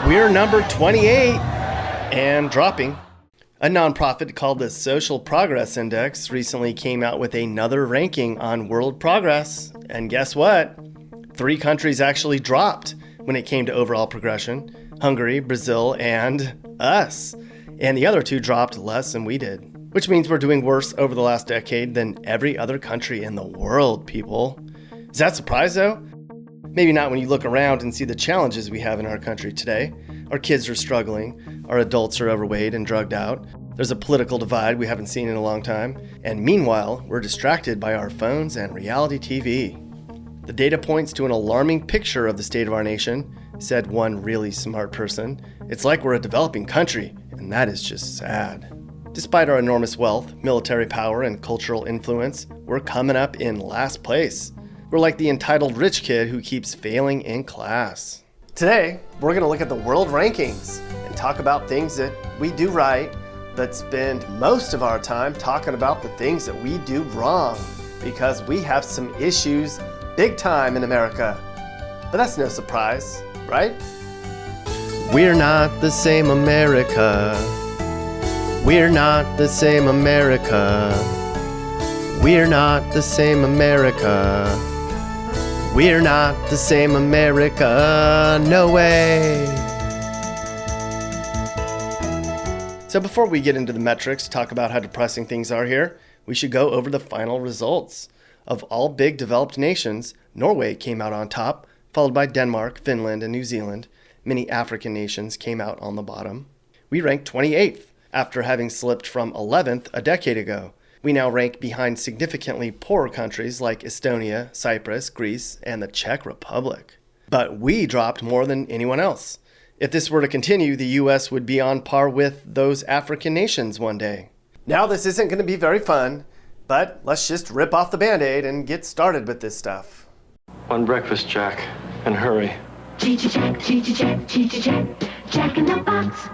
We're number 28 and dropping. A nonprofit called the Social Progress Index recently came out with another ranking on world progress. And guess what? 3 countries actually dropped when it came to overall progression: Hungary, Brazil, and us. And the other 2 dropped less than we did, which means we're doing worse over the last decade than every other country in the world, people. Is that a surprise, though? Maybe not when you look around and see the challenges we have in our country today. Our kids are struggling, our adults are overweight and drugged out, there's a political divide we haven't seen in a long time, and meanwhile, we're distracted by our phones and reality TV. The data points to an alarming picture of the state of our nation, said one really smart person. It's like we're a developing country, and that is just sad. Despite our enormous wealth, military power, and cultural influence, we're coming up in last place. We're like the entitled rich kid who keeps failing in class. Today, we're going to look at the world rankings and talk about things that we do right, but spend most of our time talking about the things that we do wrong, because we have some issues big time in America. But that's no surprise, right? We're not the same America. We're not the same America. We're not the same America. We're not the same America, no way. So before we get into the metrics, talk about how depressing things are here, we should go over the final results. Of all big developed nations, Norway came out on top, followed by Denmark, Finland, and New Zealand. Many African nations came out on the bottom. We ranked 28th, after having slipped from 11th a decade ago. We now rank behind significantly poorer countries like Estonia, Cyprus, Greece, and the Czech Republic. But we dropped more than anyone else. If this were to continue, the US would be on par with those African nations one day. Now this isn't going to be very fun, but let's just rip off the Band-Aid and get started with this stuff. One breakfast, Jack, and hurry. Cheech-a-check, cheech-a-check, cheech-a-check, Jack in the Box,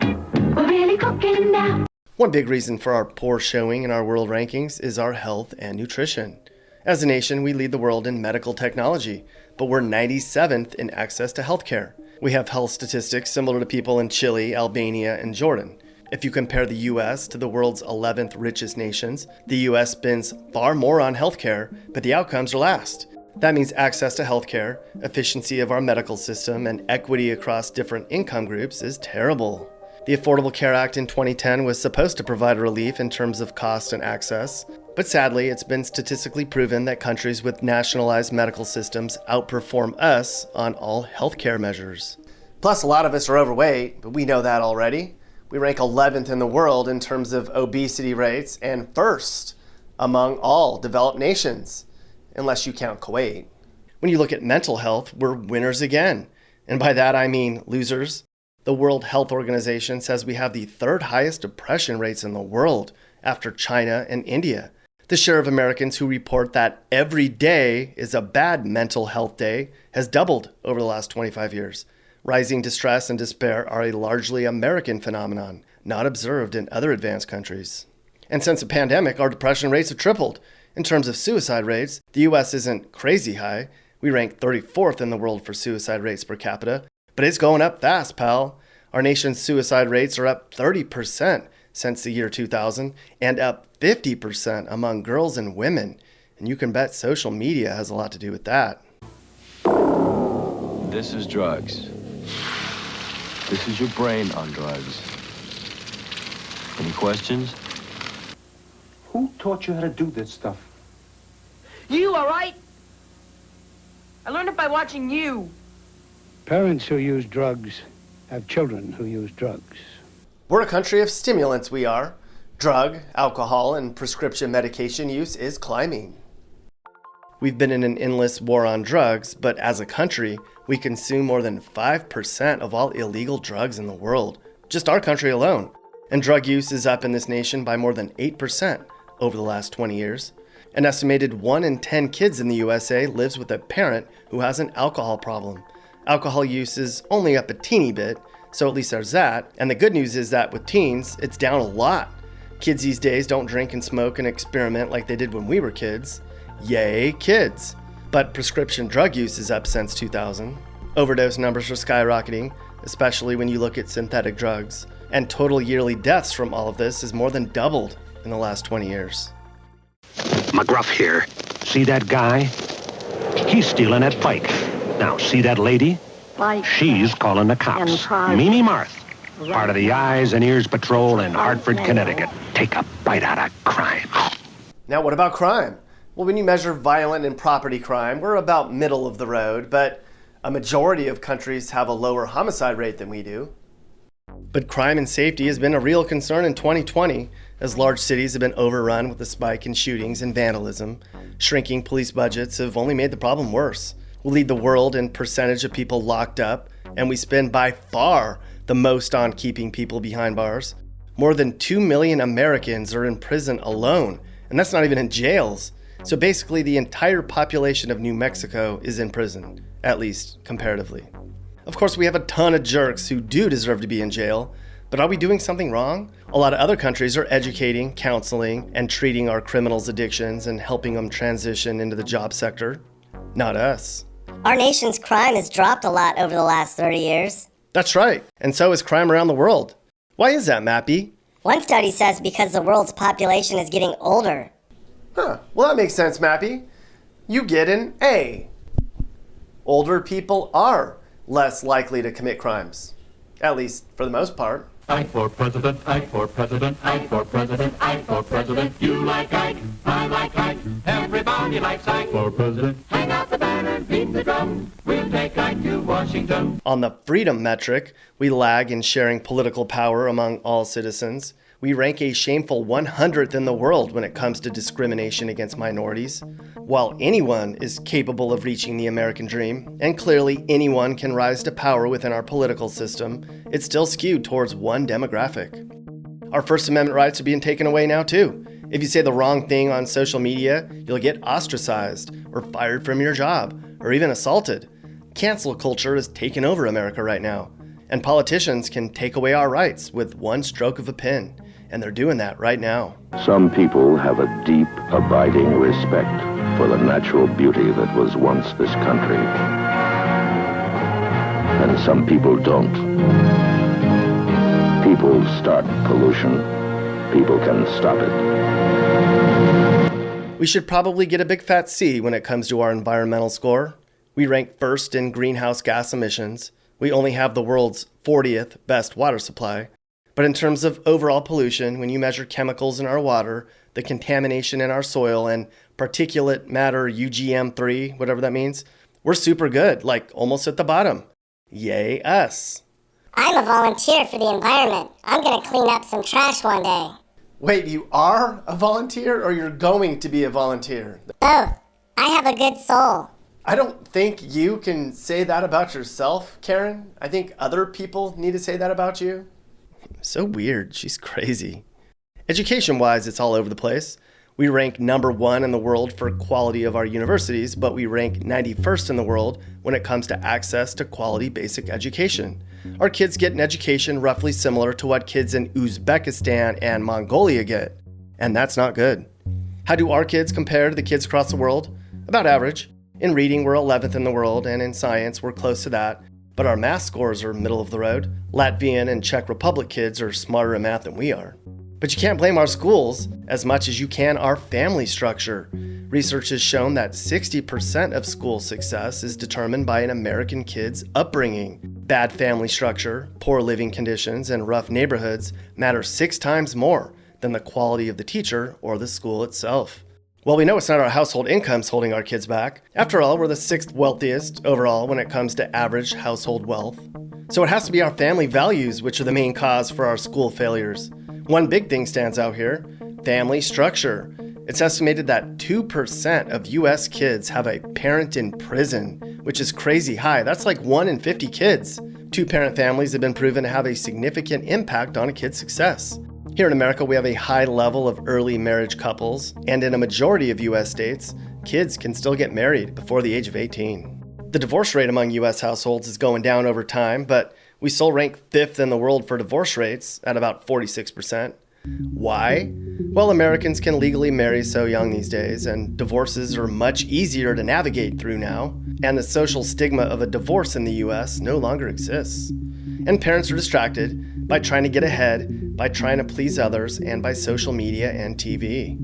we're really cooking now. One big reason for our poor showing in our world rankings is our health and nutrition. As a nation, we lead the world in medical technology, but we're 97th in access to healthcare. We have health statistics similar to people in Chile, Albania, and Jordan. If you compare the US to the world's 11th richest nations, the US spends far more on healthcare, but the outcomes are last. That means access to healthcare, efficiency of our medical system, and equity across different income groups is terrible. The Affordable Care Act in 2010 was supposed to provide relief in terms of cost and access, but sadly, it's been statistically proven that countries with nationalized medical systems outperform us on all healthcare measures. Plus, a lot of us are overweight, but we know that already. We rank 11th in the world in terms of obesity rates and first among all developed nations, unless you count Kuwait. When you look at mental health, we're winners again. And by that, I mean losers. The World Health Organization says we have the 3rd highest depression rates in the world after China and India. The share of Americans who report that every day is a bad mental health day has doubled over the last 25 years. Rising distress and despair are a largely American phenomenon, not observed in other advanced countries. And since the pandemic, our depression rates have tripled. In terms of suicide rates, the US isn't crazy high. We rank 34th in the world for suicide rates per capita. But it's going up fast, pal. Our nation's suicide rates are up 30% since the year 2000 and up 50% among girls and women. And you can bet social media has a lot to do with that. This is drugs. This is your brain on drugs. Any questions? Who taught you how to do this stuff? You, all right? I learned it by watching you. Parents who use drugs have children who use drugs. We're a country of stimulants, we are. Drug, alcohol, and prescription medication use is climbing. We've been in an endless war on drugs, but as a country, we consume more than 5% of all illegal drugs in the world. Just our country alone. And drug use is up in this nation by more than 8% over the last 20 years. An estimated 1 in 10 kids in the USA lives with a parent who has an alcohol problem. Alcohol use is only up a teeny bit, so at least there's that. And the good news is that with teens, it's down a lot. Kids these days don't drink and smoke and experiment like they did when we were kids. Yay, kids. But prescription drug use is up since 2000. Overdose numbers are skyrocketing. especially when you look at synthetic drugs. And total yearly deaths from all of this has more than doubled in the last 20 years. McGruff here. See that guy? He's stealing that bike. Now, see that lady? She's calling the cops. Mimi Marth, part of the Eyes and Ears Patrol in Hartford, Connecticut. Take a bite out of crime. Now, what about crime? Well, when you measure violent and property crime, we're about middle of the road, but a majority of countries have a lower homicide rate than we do. But crime and safety has been a real concern in 2020, as large cities have been overrun with a spike in shootings and vandalism. Shrinking police budgets have only made the problem worse. We lead the world in percentage of people locked up, and we spend by far the most on keeping people behind bars. More than 2 million Americans are in prison alone, and that's not even in jails. So basically the entire population of New Mexico is in prison, at least comparatively. Of course, we have a ton of jerks who do deserve to be in jail, but are we doing something wrong? A lot of other countries are educating, counseling, and treating our criminals' addictions and helping them transition into the job sector. Not us. Our nation's crime has dropped a lot over the last 30 years. That's right, and so is crime around the world. Why is that, Mappy? One study says because the world's population is getting older. Huh, well that makes sense, Mappy. You get an A. Older people are less likely to commit crimes, at least for the most part. Ike for president, Ike for president, Ike for president, Ike for president. You like Ike, I like Ike, everybody likes Ike for president. Hang out the banner, beat the drum, we'll take Ike to Washington. On the freedom metric, we lag in sharing political power among all citizens. We rank a shameful 100th in the world when it comes to discrimination against minorities. While anyone is capable of reaching the American dream, and clearly anyone can rise to power within our political system, it's still skewed towards one demographic. Our First Amendment rights are being taken away now too. If you say the wrong thing on social media, you'll get ostracized, or fired from your job, or even assaulted. Cancel culture is taking over America right now, and politicians can take away our rights with one stroke of a pen. And they're doing that right now. Some people have a deep, abiding respect for the natural beauty that was once this country. And some people don't. People start pollution. People can stop it. We should probably get a big fat C when it comes to our environmental score. We rank first in greenhouse gas emissions. We only have the world's 40th best water supply. But in terms of overall pollution, when you measure chemicals in our water, the contamination in our soil, and particulate matter UGM3, whatever that means, we're super good, like almost at the bottom. Yay us. I'm a volunteer for the environment. I'm going to clean up some trash one day. Wait, you are a volunteer or you're going to be a volunteer? Both. I have a good soul. I don't think you can say that about yourself, Karen. I think other people need to say that about you. So weird. She's crazy. Education-wise, it's all over the place. We rank number 1 in the world for quality of our universities, but we rank 91st in the world when it comes to access to quality basic education. Our kids get an education roughly similar to what kids in Uzbekistan and Mongolia get, and that's not good. How do our kids compare to the kids across the world? About average. In reading, we're 11th in the world, and in science, we're close to that. But our math scores are middle of the road. Latvian and Czech Republic kids are smarter in math than we are. But you can't blame our schools as much as you can our family structure. Research has shown that 60% of school success is determined by an American kid's upbringing. Bad family structure, poor living conditions, and rough neighborhoods matter 6 times more than the quality of the teacher or the school itself. Well, we know it's not our household incomes holding our kids back. After all, we're the 6th wealthiest overall when it comes to average household wealth. So it has to be our family values which are the main cause for our school failures. One big thing stands out here: family structure. It's estimated that 2% of US kids have a parent in prison, which is crazy high. That's like 1 in 50 kids. 2-parent families have been proven to have a significant impact on a kid's success. Here in America, we have a high level of early marriage couples, and in a majority of US states, kids can still get married before the age of 18. The divorce rate among US households is going down over time, but we still rank 5th in the world for divorce rates at about 46%. Why? Well, Americans can legally marry so young these days, and divorces are much easier to navigate through now, and the social stigma of a divorce in the US no longer exists. And parents are distracted by trying to get ahead, by trying to please others, and by social media and TV.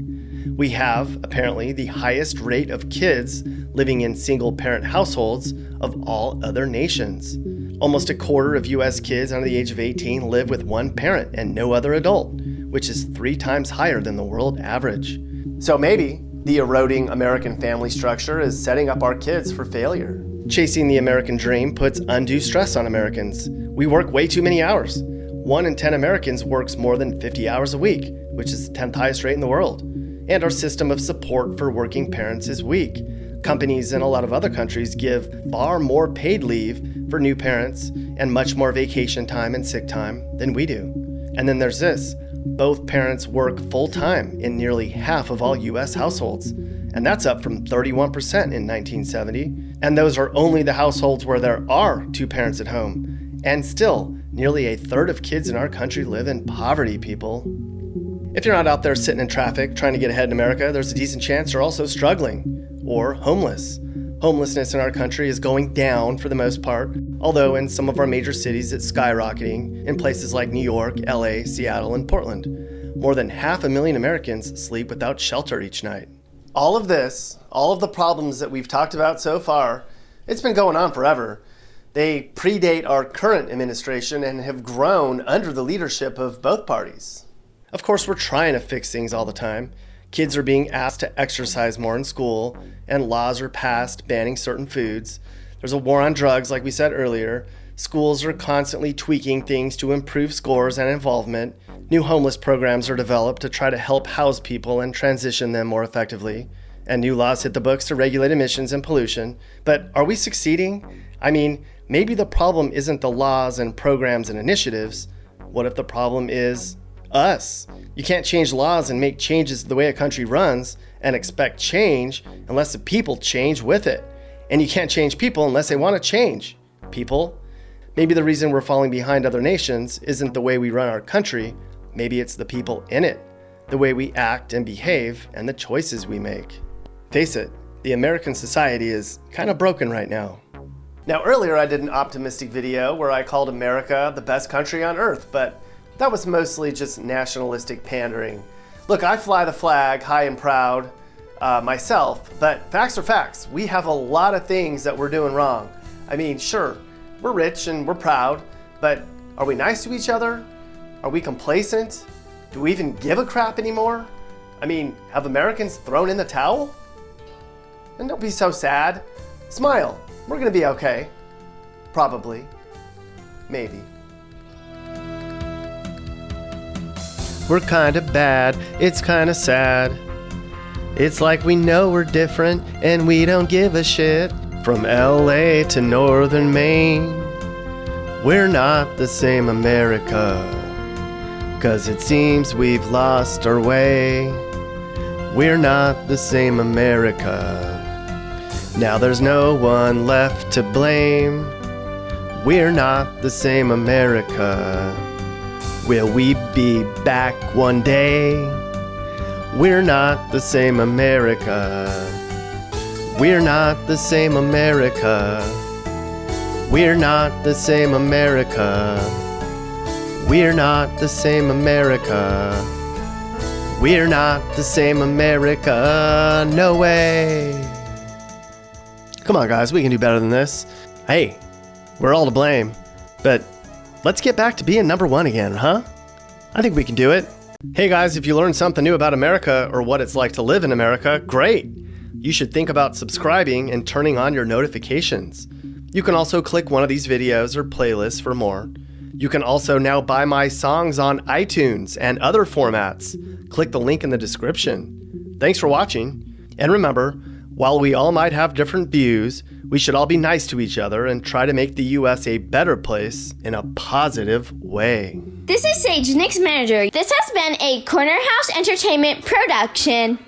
We have, apparently, the highest rate of kids living in single-parent households of all other nations. Almost a quarter of US kids under the age of 18 live with one parent and no other adult, which is 3 times higher than the world average. So maybe the eroding American family structure is setting up our kids for failure. Chasing the American dream puts undue stress on Americans. We work way too many hours. 1 in 10 Americans works more than 50 hours a week, which is the 10th highest rate in the world. And our system of support for working parents is weak. Companies in a lot of other countries give far more paid leave for new parents and much more vacation time and sick time than we do. And then there's this. Both parents work full-time in nearly half of all US households, and that's up from 31% in 1970. And those are only the households where there are 2 parents at home. And still, nearly a third of kids in our country live in poverty, people. If you're not out there sitting in traffic trying to get ahead in America, there's a decent chance you're also struggling or homeless. Homelessness in our country is going down for the most part, although in some of our major cities it's skyrocketing in places like New York, LA, Seattle, and Portland. More than 500,000 Americans sleep without shelter each night. All of this, all of the problems that we've talked about so far, it's been going on forever. They predate our current administration and have grown under the leadership of both parties. Of course, we're trying to fix things all the time. Kids are being asked to exercise more in school, and laws are passed banning certain foods. There's a war on drugs, like we said earlier. Schools are constantly tweaking things to improve scores and involvement. New homeless programs are developed to try to help house people and transition them more effectively. And new laws hit the books to regulate emissions and pollution. But are we succeeding? I mean, maybe the problem isn't the laws and programs and initiatives. What if the problem is us? You can't change laws and make changes to the way a country runs and expect change unless the people change with it. And you can't change people unless they want to change people. Maybe the reason we're falling behind other nations isn't the way we run our country. Maybe it's the people in it, the way we act and behave, and the choices we make. Face it, the American society is kind of broken right now. Now, earlier I did an optimistic video where I called America the best country on earth, but that was mostly just nationalistic pandering. Look, I fly the flag high and proud myself, but facts are facts. We have a lot of things that we're doing wrong. I mean, sure, we're rich and we're proud, but are we nice to each other? Are we complacent? Do we even give a crap anymore? I mean, have Americans thrown in the towel? And don't be so sad. Smile. We're gonna be okay. Probably. Maybe. We're kinda bad, it's kinda sad. It's like we know we're different and we don't give a shit. From LA to northern Maine, we're not the same America. 'Cause it seems we've lost our way. We're not the same America. Now there's no one left to blame. We're not the same America. Will we be back one day? We're not the same America. We're not the same America. We're not the same America. We're not the same America. We're not the same America. No way. Come on, guys, we can do better than this. Hey, we're all to blame. But let's get back to being number one again, huh? I think we can do it. Hey guys, if you learned something new about America or what it's like to live in America, great. You should think about subscribing and turning on your notifications. You can also click one of these videos or playlists for more. You can also now buy my songs on iTunes and other formats. Click the link in the description. Thanks for watching. And remember, while we all might have different views, we should all be nice to each other and try to make the US a better place in a positive way. This is Sage, Nick's manager. This has been a Corner House Entertainment production.